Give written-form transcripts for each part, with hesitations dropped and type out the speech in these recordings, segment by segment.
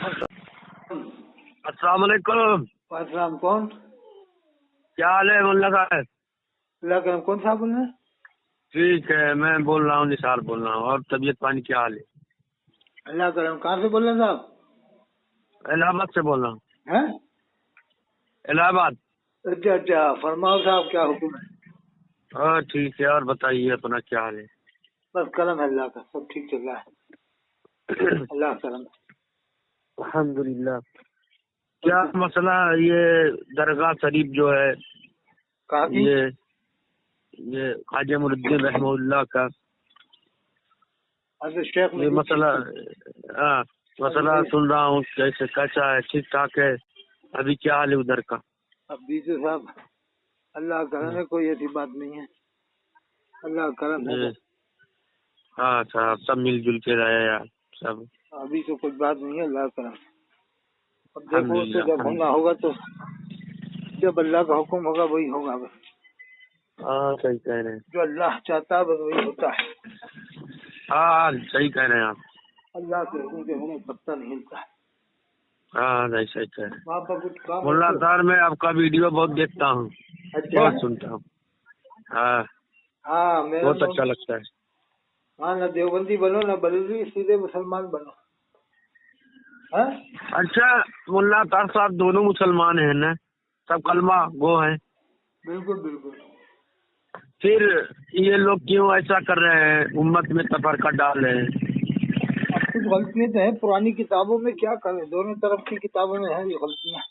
السلام علیکم۔ السلام، کون؟ کیا حال ہے ملا صاحب؟ اللہ کرم، کون صاحب بول رہے ہیں؟ ٹھیک ہے، میں بول رہا ہوں، نثار بول رہا ہوں۔ اور طبیعت پانی کیا حال ہے؟ اللہ کرم، کہاں سے بول رہے ہیں صاحب؟ الہ آباد سے بول رہا ہوں۔ ہیں؟ الہ آباد۔ اچھا اچھا، فرماؤ صاحب، کیا حکم ہے؟ ہاں ٹھیک ہے، اور بتائیے اپنا کیا حال ہے؟ بس کرم ہے اللہ کا، سب ٹھیک چل رہا ہے، اللہ کرم۔ الحمدللہ۔ کیا مسئلہ یہ درگاہ شریف جو ہے کہاں کی؟ یہ خواجہ معین الدین رحمہ اللہ کا حضرت شیخ یہ مسئلہ سن رہا ہوں، کیسا ہے؟ ٹھیک ٹھاک ہے؟ ابھی کیا حال ہے ادھر کا؟ اب دیجیے صاحب، اللہ کرم ہے، کوئی ایسی بات نہیں ہے، اللہ کرم ہے۔ ہاں صاحب، سب مل جل کے رہے یار سب۔ ابھی تو کچھ بات نہیں ہے، اللہ کرم۔ اب دیکھو تو جب ہونا ہوگا تو جب اللہ کا حکم ہوگا وہی ہوگا بس۔ ہاں صحیح کہہ رہے ہیں، جو اللہ چاہتا ہے بس وہی ہوتا ہے۔ ہاں صحیح کہہ رہے ہیں آپ۔ اللہ کے حکم کے بغیر پتہ نہیں ہلتا ہے۔ ہاں صحیح کہہ رہے ہیں۔ وہاں پر کچھ کام مولانا صاحب، میں آپ کا ویڈیو بہت دیکھتا ہوں، بہت سنتا ہوں۔ ہاں بہت اچھا لگتا ہے۔ ہاں، نہ دیوبندی بنو نہ بریلوی، سیدھے مسلمان بنو۔ اچھا مولانا طاہر صاحب، دونوں مسلمان ہیں نا؟ سب کلمہ گو ہیں؟ بالکل بالکل۔ پھر یہ لوگ کیوں ایسا کر رہے ہیں، امت میں تفرقہ ڈال رہے ہیں؟ اب کچھ غلطیاں تو ہیں پرانی کتابوں میں، کیا کریں، دونوں طرف کی کتابوں میں ہیں یہ غلطیاں۔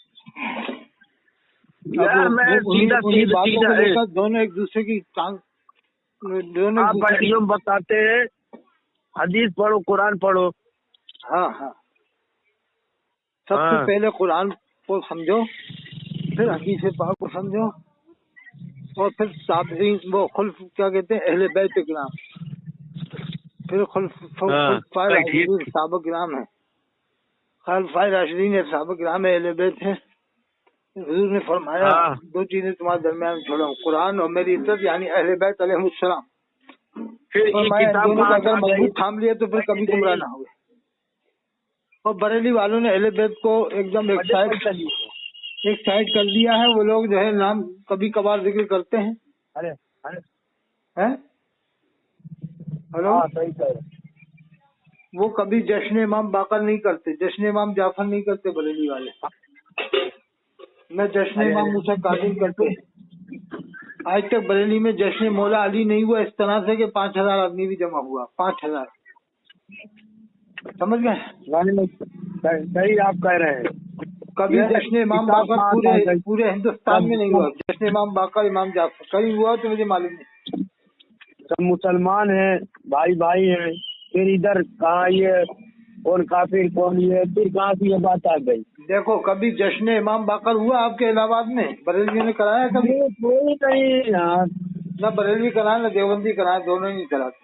دونوں ایک دوسرے کی آپ بتاتے ہیں حدیث پڑھو، قرآن پڑھو۔ ہاں ہاں، سب سے پہلے قرآن کو سمجھو، پھر حدیث پاک کو سمجھو، اور پھر تابعین، وہ خلف کیا کہتے ہیں، اہل بیت کرام، پھر خلفائے راشدین صحابہ کرام ہیں، خلفائے راشدین صحابہ کرام اہل بیت ہیں۔ حضور نے فرمایا دو چیزیں تمہارے درمیان چھوڑا ہوں، قرآن اور میری عزت، یعنی اہل بیت علیہ السلام۔ فرمایا دونوں کا اگر مضبوط تھام لیا تو پھر کبھی گمراہ نہ ہوئے۔ اور بریلی والوں نے اہل بیت کو ایک دم ایک سائڈ کر دیا ہے۔ وہ لوگ جو ہے نام کبھی کبھار ذکر کرتے ہیں۔ ہلو، وہ کبھی جشن امام باقر نہیں کرتے، جشن امام جعفر نہیں کرتے بریلی والے، نہ جشن امام موسیٰ کاظم کرتے۔ آج تک بریلی میں جشن مولا علی نہیں ہوا، اس طرح سے کہ 5000 آدمی بھی جمع ہوا، 5000، سمجھ گئے؟ صحیح آپ کہہ رہے ہیں۔ کبھی جشن امام باقر پورے ہندوستان میں نہیں ہوا، جشن امام باقر امام جعفر کہیں ہوا تو مجھے معلوم نہیں۔ سب مسلمان ہیں، بھائی بھائی ہیں، پھر ادھر کہاں یہ کون کافر کون یہ، پھر کہاں سے یہ بات آ گئی؟ دیکھو، کبھی جشن امام باقر ہوا آپ کے الہ آباد میں؟ بریلوی نے کرایا کبھی؟ کوئی نہیں یار، نہ بریلوی کرائے نہ دیوبندی کرائے، دونوں ہی نہیں کراتے۔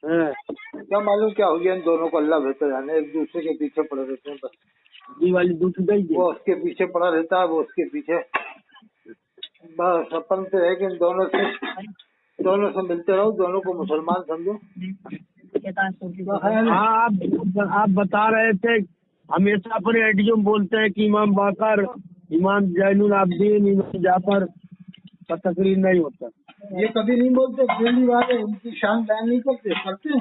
کیا معلوم کیا ہو گیا ان دونوں کو، اللہ بہتر جانے، ایک دوسرے کے پیچھے پڑے رہتے ہیں بس۔ وہ اس کے پیچھے پڑا رہتا ہے، وہ اس کے پیچھے، بس اپن سے ہے کہ ان دونوں سے ملتے رہو، دونوں کو مسلمان سمجھو۔ آپ بتا رہے تھے ہمیشہ اپنے ایڈیوم بولتے ہیں کہ امام باقر، امام زین العابدین، امام جعفر کا تقریر نہیں ہوتا۔ یہ کبھی نہیں بولتے، دہلی والے ان کی شان بیان نہیں کرتے ہیں۔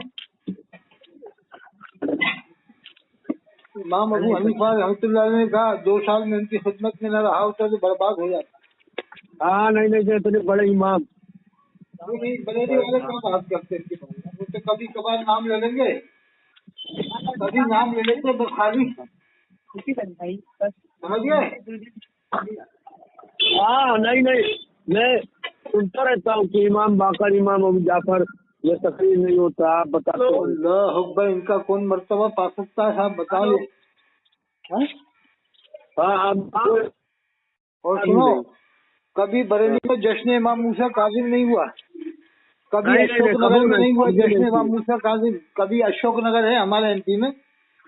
امام ابو حنیفہ رحمۃ اللہ علیہ نے کہا 2 سال میں ان کی خدمت میں نہ رہا ہوتا تو برباد ہو جاتا۔ ہاں نہیں اتنے بڑے امام بریلی والے کیا بات کرتے ہیں، وہ تو کبھی کبھار نام لے لیں گے، کبھی نام لے لیتے بس خالی، سمجھ گئے؟ ہاں نہیں میں سنتا رہتا ہوں کہ امام باقر، امام ابو جعفر یہ تقریر نہیں ہوتا۔ آپ بتا دو اللہ اکبر، ان کا کون مرتبہ پا سکتا ہے صاحب، بتا لو۔ اور سنو، کبھی بریلی میں جشن امام موسیٰ کاظم نہیں ہوا، کبھی اشوک نگر میں نہیں ہوا جشن امام موسیٰ کاظم، کبھی اشوک نگر ہے ہمارے ایم پی میں،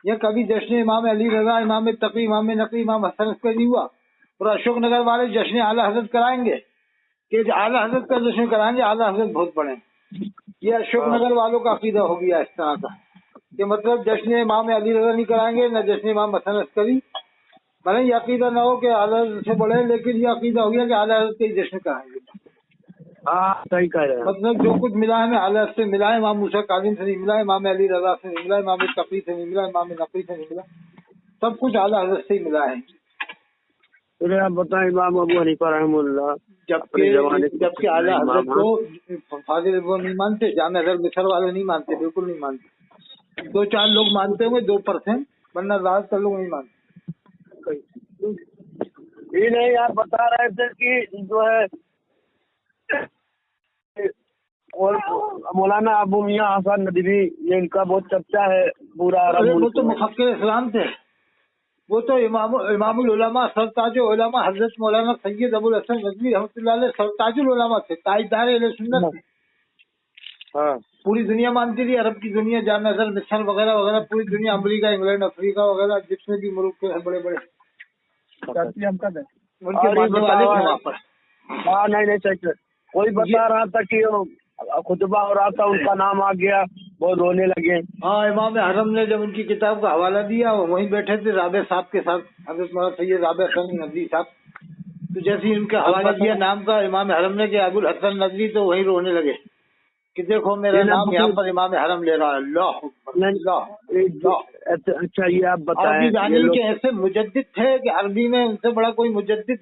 یا کبھی جشن امام علی رضا، امام تقی، امام نقی، امام حسن پہ نہیں ہوا۔ اور اشوک نگر والے جشن اعلیٰ حضرت کرائیں گے کہ اعلیٰ حضرت کا جشن کرائیں گے، اعلیٰ حضرت بہت بڑے، یہ اشوک نگر والوں کا عقیدہ ہو گیا اس طرح کا۔ کہ مطلب جشن امام علی رضا نہیں کرائیں گے نہ جشن امام حسن عسکری، بھلے یہ عقیدہ نہ ہو کہ اعلیٰ حضرت سے بڑے، لیکن یہ عقیدہ ہو گیا کہ اعلیٰ حضرت کا ہی جشن کرائیں گے. ہاں صحیح کہہ رہے ہیں. مطلب جو کچھ ملا ہے ہمیں اعلیٰ حضرت سے ملا ہے، امام موسیٰ کاظم سے نہیں ملا، امام علی رضا سے نہیں ملا، امام تقی سے نہیں ملا، امام نقی سے نہیں ملا، سب کچھ اعلیٰ حضرت سے ہی ملا ہے. پھر آپ بتائیں امام ابو حنیفہ رحمہ اللہ جبکہ اعلیٰ حضرت کو فاضل ابو نہیں مانتے، جامع ازہر مصر والے نہیں مانتے، بالکل نہیں مانتے. 2-4 لوگ مانتے ہوئے 2%، ورنہ زیادہ تر لوگ نہیں مانتے. یہ نہیں آپ بتا رہے تھے کہ جو ہے اور مولانا ابو میاں حسن ندوی، یہ ان کا بہت چرچا ہے پورا عرب وہ ملک تو میں. مفکر اسلام تھے، وہ تو امام العلماء سرتاج علماء حضرت مولانا سید ابو الحسن ندوی رحمۃ اللہ علیہ سرتاج العلماء تھے، تاجدار اہل سنت تھے. ہاں پوری دنیا مانتی تھی، عرب کی دنیا، جامع ازہر مصر وغیرہ وغیرہ، پوری دنیا، امریکہ، انگلینڈ، افریقہ وغیرہ، جتنے بھی ملک کے بڑے بڑے ان کے ماننے والے تھے وہاں پر. ہاں نہیں صحیح. کوئی بتا رہا تھا کہ خطبہ ہو رہا تھا، ان کا نام آ گیا، بہت رونے لگے. ہاں امام حرم نے جب ان کی کتاب کا حوالہ دیا، وہ وہیں بیٹھے تھے رابع صاحب کے ساتھ، حضرت مولانا سید رابع حسن ندوی صاحب. تو جیسے ہی ان کا حوالہ دیا نام کا امام حرم نے کہ ابو الحسن ندوی، تو وہیں رونے لگے کہ دیکھو میرا نام یہاں پر امام حرم لے رہا ہے. اللہ اکبر. اچھا یہ آپ بتائیں، عربی دانی کے ایسے مجدد تھے کہ عربی میں ان سے بڑا کوئی مجدد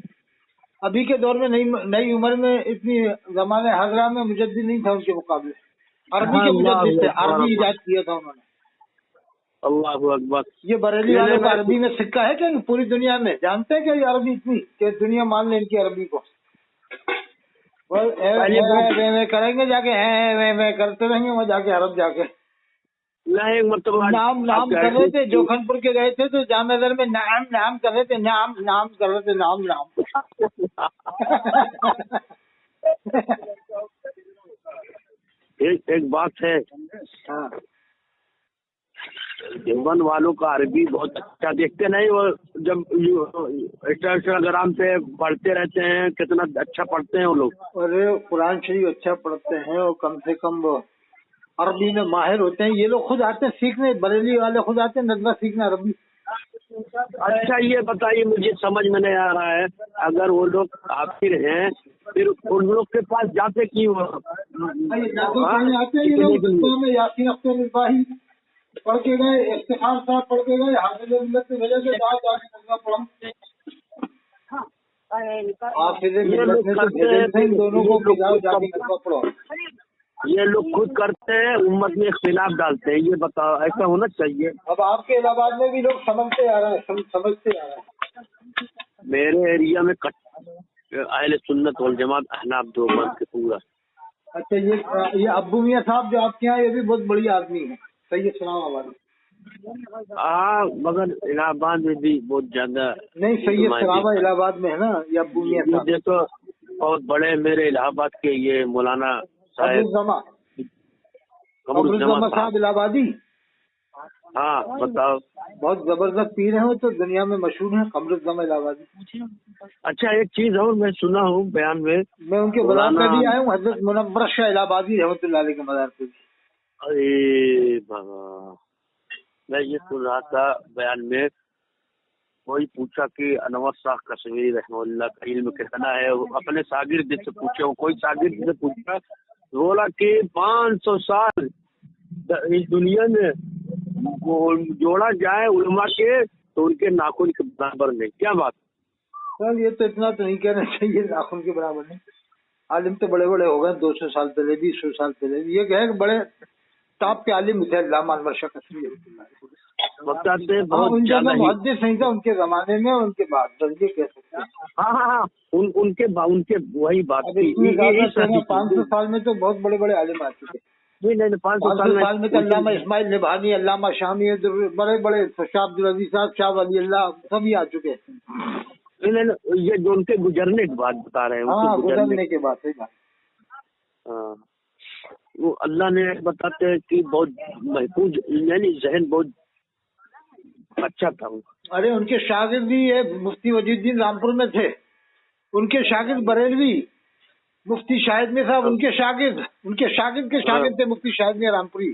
ابھی کے دور میں نئی عمر میں اتنی زمانے حاضرہ میں مجدد نہیں تھا ان کے مقابلے. عربی کے مجدد تھے، عربی ایجاد کیا تھا انہوں نے. اللہ اکبر. یہ بریلی والوں کا عربی میں سکہ ہے کہ پوری دنیا میں جانتے ہیں کہ یہ عربی اتنی کہ دنیا مان لے ان کی عربی کو. کریں گے جا کے کرتے رہیں گے وہاں جا کے عرب جا کے. نہیں مطلب نام کر رہے تھے، جوکھن پور کے گئے تھے تو جامع ازہر میں نام کر رہے تھے، نام کر رہے تھے، نام. ایک بات ہے، ہاں دیوبند والوں کا عربی بہت اچھا دیکھتے نہیں، وہ جب انسٹاگرام پہ پڑھتے رہتے ہیں، کتنا اچھا پڑھتے ہیں وہ لوگ. ارے قرآن شریف اچھا پڑھتے ہیں اور کم سے کم وہ عربی میں ماہر ہوتے ہیں. یہ لوگ خود آتے ہیں سیکھنے، بریلی والے خود آتے ہیں ندوہ سیکھنے عربی. اچھا یہ بتائیے، مجھے سمجھ میں نہیں آ رہا ہے، اگر وہ لوگ کافر ہیں پھر ان لوگ کے پاس جاتے کیوں؟ آتے یہ لوگ میں یاسین اختر مصباحی پڑھ کے گئے، افتخار صاحب پڑھ کے گئے، حافظ ملت سے بھیجے گئے، جا کے ندوہ پڑھا. دونوں کو جا کے ندوہ پڑھو. یہ لوگ خود کرتے ہیں، امت میں اختلاف ڈالتے ہیں. یہ بتاؤ ایسا ہونا چاہیے؟ اب آپ کے الہ آباد میں بھی لوگ سمجھتے آ رہے ہیں، سمجھتے آ رہے ہیں. میرے ایریا میں اہل سنت والجماعت احناف دیوبند کے پورا. اچھا یہ ابو میاں صاحب جو آپ کے یہاں، یہ بھی بہت بڑی آدمی ہے، سید سلام آباد. ہاں مگر الہ آباد میں بھی بہت زیادہ نہیں، سید سلامہ الہ آباد میں ہے نا یہ ابو میاں صاحب. دیکھو بہت بڑے میرے الہ آباد کے یہ مولانا قمرالزماں صاحب الہ آبادی. ہاں بتاؤ. بہت زبردست پیر ہیں وہ، تو دنیا میں مشہور ہیں قمرالزماں الہ آبادی. اچھا ایک چیز اور میں سنا ہوں بیان میں ان کے مزار پہ بھی آیا ہوں، حضرت منور شاہ الہ آبادی رحمۃ اللہ علیہ کے مزار پہ بھی. ارے بابا، میں یہ سن رہا تھا بیان میں، کوئی پوچھا کہ انور شاہ کشمیری رحمہ اللہ کا علم کتنا ہے، اپنے شاگرد سے پوچھا، کوئی شاگرد سے پوچھا، بولا کہ 500 سال اس دنیا میں جوڑا جائے علماء کے تو ان کے ناخن کے برابر نہیں. کیا بات سر؟ یہ تو اتنا تو نہیں کہنا چاہیے ناخن کے برابر نہیں. عالم تو بڑے بڑے ہو گئے 200 سال پہلے بھی، 100 سال پہلے بھی. یہ کہ بڑے ٹاپ کے عالم تھے علامہ انور شاہ کشمیری بتاتے محدث نہیں تھا ان کے زمانے میں، ان کے بعد درجے کہہ سکتے ہیں. ہاں ان کے وہی بات. 500 سال میں تو بہت بڑے بڑے عالم آ چکے. 500 سال میں تو علامہ اسماعیل نبھانی، علامہ شامی، بڑے بڑے شاہ عبدالعزیز صاحب، شاہ ولی اللہ سبھی آ چکے ہیں. یہ جو ان کے گزرنے کی بات بتا رہے ہیں. ہاں گزرنے کے بعد. ہاں وہ اللہ نے بتاتے ہیں کہ بہت محفوظ، یعنی ذہن بہت اچھا تھا. ارے ان کے شاگرد بھی مفتی وجید الدین رامپور میں تھے، ان کے شاگرد بریلوی مفتی شاہد میں صاحب، ان کے شاگرد کے شاگرد تھے مفتی شاہد میں رامپوری.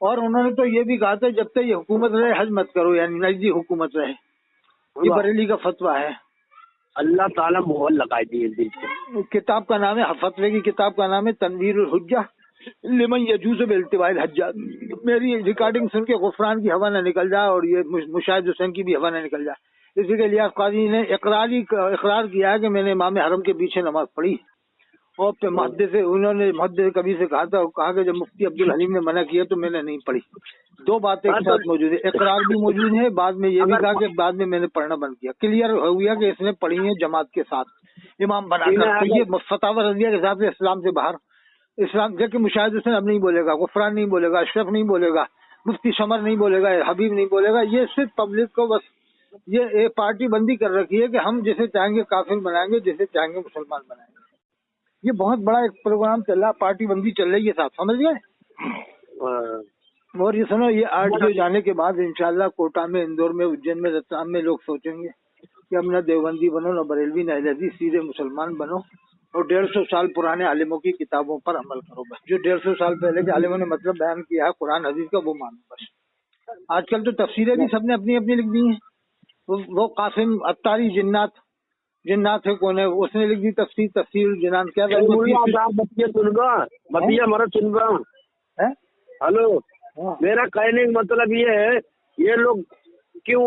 اور انہوں نے تو یہ بھی کہا تھا جب تک یہ حکومت رہے حج مت کرو، یعنی نجدی حکومت رہے، یہ بریلی کا فتویٰ ہے۔ اللہ تعالیٰ مہر لگائی دی دل سے۔ کتاب کا نام ہے، فتوے کی کتاب کا نام ہے تنویر الحجہ لمن یجوز بالتواء الحجہ۔ میری ریکارڈنگ سن کے غفران کی ہوا نہ نکل جائے اور یہ مشاہد حسین کی بھی ہوا نہ نکل جائے۔ اسی کے لیے قاضی نے اقرار کیا ہے کہ میں نے امام حرم کے پیچھے نماز پڑھی، اور پھر محدث کبیر سے کہا کہ جب مفتی عبدالحلیم نے منع کیا تو میں نے نہیں پڑھی۔ دو باتیں ایک ساتھ موجود ہے، اقرار بھی موجود ہے، بعد میں یہ بھی کہا کہ بعد میں نے پڑھنا بند کیا۔ کلیئر ہو گیا کہ اس نے پڑھی ہے جماعت کے ساتھ امام بنا کر۔ تو یہ فتاوی رضیہ کے حساب سے اسلام سے باہر، اسلام جبکہ مشاہد حسین اب نہیں بولے گا، غفران نہیں بولے گا، اشرف نہیں بولے گا، مفتی شمر نہیں بولے گا، حبیب نہیں بولے گا، یہ صرف پبلک کو بس یہ ایک پارٹی بندی کر رکھی ہے کہ ہم جسے چاہیں گے کافر بنائیں گے، جسے چاہیں گے مسلمان بنائیں گے۔ یہ بہت بڑا ایک پروگرام چل رہا ہے، پارٹی بندی چل رہی ہے صاحب، سمجھ گئے؟ اور یہ سنو، یہ RTO جانے کے بعد انشاءاللہ کوٹا میں، اندور میں، اجین میں، رتلام میں لوگ سوچیں گے کہ اب نہ دیوبندی بنو، نہ بریلوی، نہ اہل حدیث، سیدھے مسلمان بنو اور 150 سال پرانے عالموں کی کتابوں پر عمل کرو۔ بس جو 150 سال پہلے کے عالموں نے مطلب بیان کیا ہے قرآن حدیث کا، وہ مانو بس۔ آج کل تو تفسیریں بھی سب نے اپنی اپنی لکھ دی ہیں۔ وہ قاسم عطاری جنات ہے کون ہے، اس نے لکھ دی تفسیر الجنان۔ کیا ہلو، میرا کہنے کا مطلب یہ ہے، یہ لوگ کیوں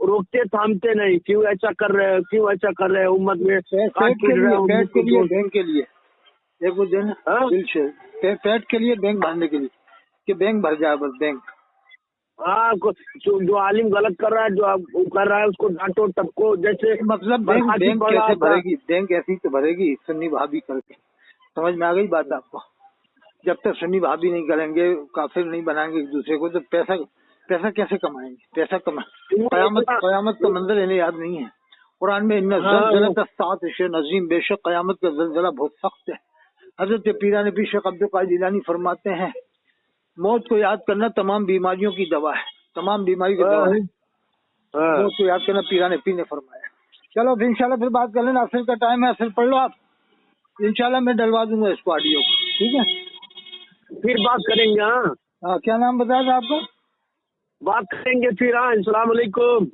روکتے تھامتے نہیں، کیوں ایسا کر رہے ہیں، کیوں ایسا کر رہے ہیں امت میں؟ پیٹ کے لیے، بینک کے لیے، ایک وہ دن پیٹ کے لیے، بینک بھرنے کے لیے کہ بینک بھر جائے بس، بینک۔ ہاں، جو عالم غلط کر رہا ہے، جو کر رہا ہے اس کو ڈانٹو ٹپکو، جیسے مطلب بینک کیسے بھرے گی؟ بینک ایسی تو بھرے گی سنی بھابی کر کے۔ سمجھ میں آ گئی بات آپ کو؟ جب تک سنی بھابی نہیں کریں گے، کافر نہیں بنائیں گے ایک دوسرے کو، تو پیسہ کیسے کمائیں گے؟ پیسہ قیامت کا منظر انہیں یاد نہیں ہے۔ قرآن میں ان زلزلۃ الساعۃ شیء عظیم، بے شک قیامت کا زلزلہ بہت سخت ہے۔ حضرت پیران پیش شیخ عبد القادر جیلانی فرماتے ہیں موت کو یاد کرنا تمام بیماریوں کی دوا ہے، تمام بیماری کی دوا ہے، موت کو یاد کرنا پیران پیر نے فرمایا۔ چلو پھر انشاءاللہ پھر بات کر لینا، عصر کا ٹائم ہے، عصر پڑھ لو آپ، انشاءاللہ میں ڈلوا دوں گا اس کو آڈیو کو، ٹھیک ہے؟ پھر بات کریں گے۔ ہاں، کیا نام بتایا تھا آپ کا؟ بات کریں گے پھر۔ ہاں، السلام علیکم۔